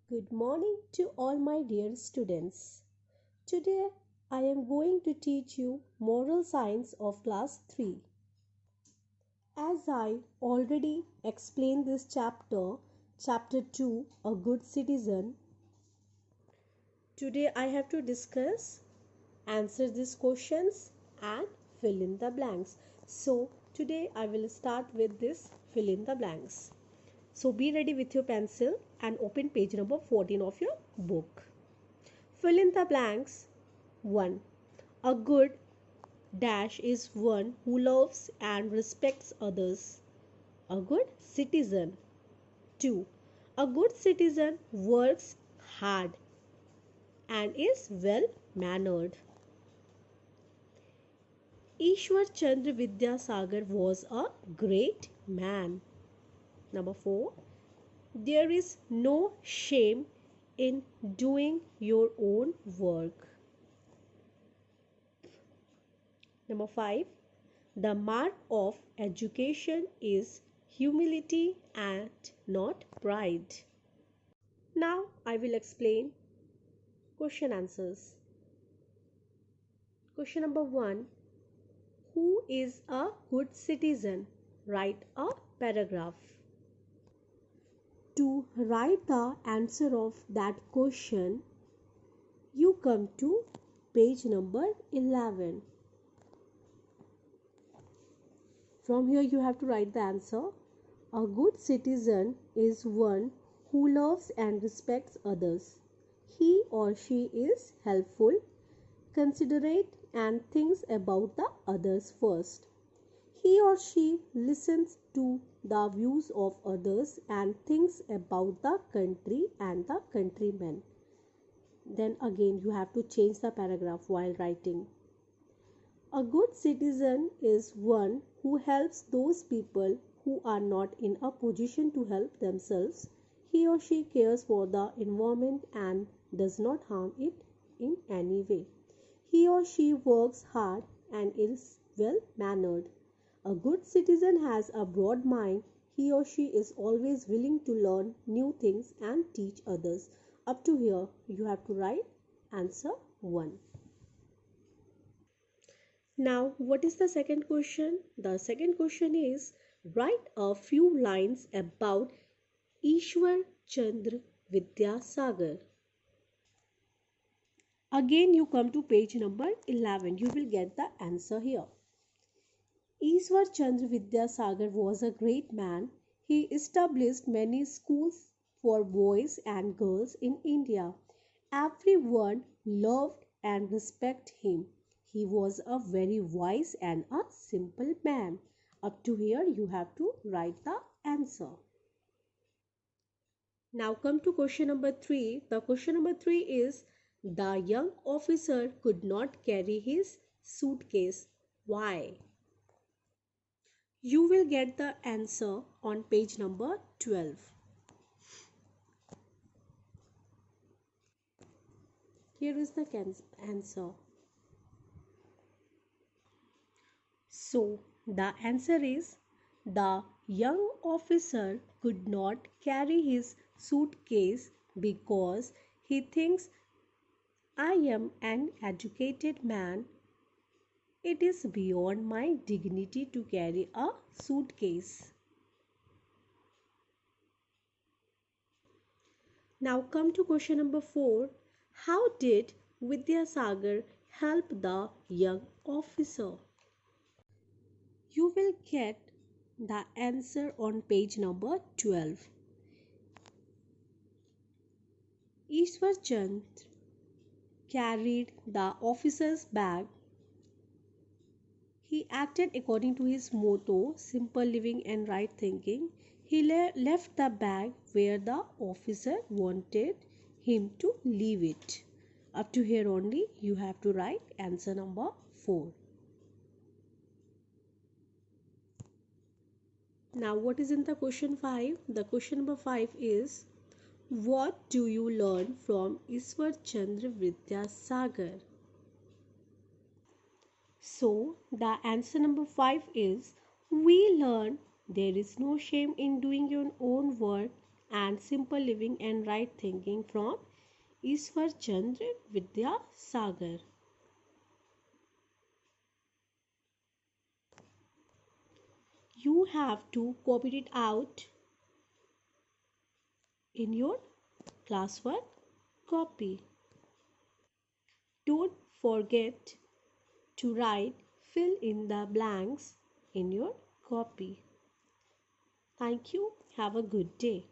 Good morning to all my dear students. Today I am going to teach you Moral Science of Class 3. As I already explained this chapter 2, A Good Citizen, today I have to discuss, answer these questions and fill in the blanks. So today I will start with this fill in the blanks. So be ready with your pencil and open page number 14 of your book. Fill in the blanks. 1. A good dash is one who loves and respects others. A good citizen. 2. A good citizen works hard and is well mannered. Ishwar Chandra Vidyasagar was a great man. Number 4. There is no shame in doing your own work. Number 5. The mark of education is humility and not pride. Now I will explain question answers. Question number 1. Who is a good citizen? Write a paragraph. To write the answer of that question, you come to page number 11. From here you have to write the answer. A good citizen is one who loves and respects others. He or she is helpful, considerate, and thinks about the others first. He or she listens to the views of others and thinks about the country and the countrymen. Then again you have to change the paragraph while writing. A good citizen is one who helps those people who are not in a position to help themselves. He or she cares for the environment and does not harm it in any way. He or she works hard and is well mannered. A good citizen has a broad mind. He or she is always willing to learn new things and teach others. Up to here, you have to write answer 1. Now, what is the second question? The second question is write a few lines about Ishwar Chandra Vidyasagar. Again, you come to page number 11. You will get the answer here. Ishwar Chandra Vidyasagar was a great man. He established many schools for boys and girls in India. Everyone loved and respected him. He was a very wise and a simple man. Up to here you have to write the answer. Now come to question number 3. The question number 3 is the young officer could not carry his suitcase. Why? You will get the answer on page number 12. Here is the answer. So, the answer is the young officer could not carry his suitcase because he thinks I am an educated man. It is beyond my dignity to carry a suitcase. Now come to question number 4. How did Vidyasagar help the young officer? You will get the answer on page number 12. Ishwar Chand carried the officer's bag. He acted according to his motto, simple living and right thinking. He left the bag where the officer wanted him to leave it. Up to here only you have to write answer number 4. Now what is in the question 5? The question number 5 is what do you learn from Ishwar Chandra Vidyasagar? So the answer number 5 is we learn there is no shame in doing your own work and Simple Living and Right Thinking from Ishwar Chandra Vidya Sagar. You have to copy it out in your classwork copy. Don't forget to write fill in the blanks in your copy. Thank you. Have a good day.